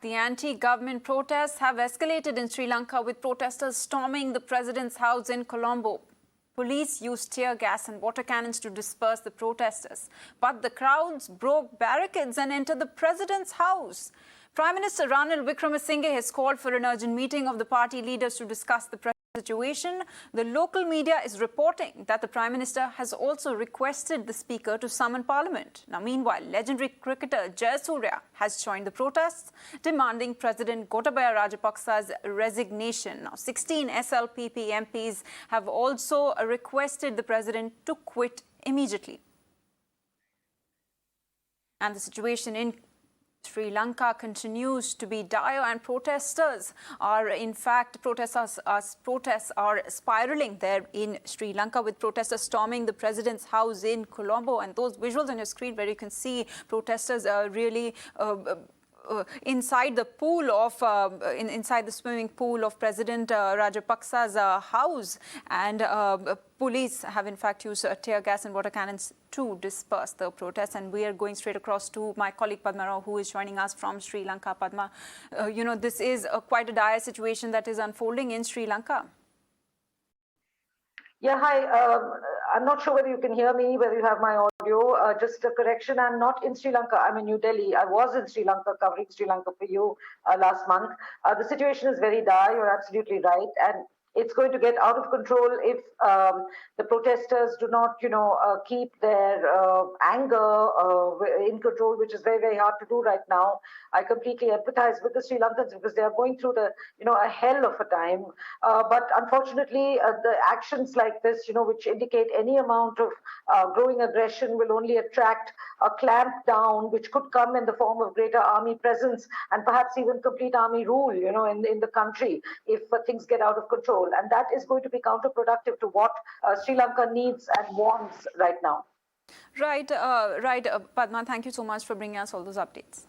The anti-government protests have escalated in Sri Lanka, with protesters storming the president's house in Colombo. Police used tear gas and water cannons to disperse the protesters, but the crowds broke barricades and entered the president's house. Prime Minister Ranil Wickremesinghe has called for an urgent meeting of the party leaders to discuss the situation. The local media is reporting that the Prime Minister has also requested the Speaker to summon Parliament. Now, meanwhile, legendary cricketer Jayasuriya has joined the protests, demanding President Gotabaya Rajapaksa's resignation. Now, 16 SLPP MPs have also requested the President to quit immediately. And the situation in Sri Lanka continues to be dire, and protests are spiraling there in Sri Lanka, with protesters storming the president's house in Colombo. And those visuals on your screen where you can see protesters are really inside the pool of inside the swimming pool of President Rajapaksa's house, and police have in fact used tear gas and water cannons to disperse the protests. And we are going straight across to my colleague Padma Rao, who is joining us from Sri Lanka. Padma, this is quite a dire situation that is unfolding in Sri Lanka. Yeah, hi. I'm not sure whether you can hear me, whether you have my audio. Just a correction, I'm not in Sri Lanka. I'm in New Delhi. I was in Sri Lanka covering Sri Lanka for you last month. The situation is very dire. You're absolutely right. And it's going to get out of control if the protesters do not, keep their anger in control, which is very, very hard to do right now. I completely empathize with the Sri Lankans because they are going through a hell of a time. But unfortunately, the actions like this, which indicate any amount of growing aggression, will only attract a clamp down, which could come in the form of greater army presence and perhaps even complete army rule, in the country if things get out of control. And that is going to be counterproductive to what Sri Lanka needs and wants right now. Right, Padma, thank you so much for bringing us all those updates.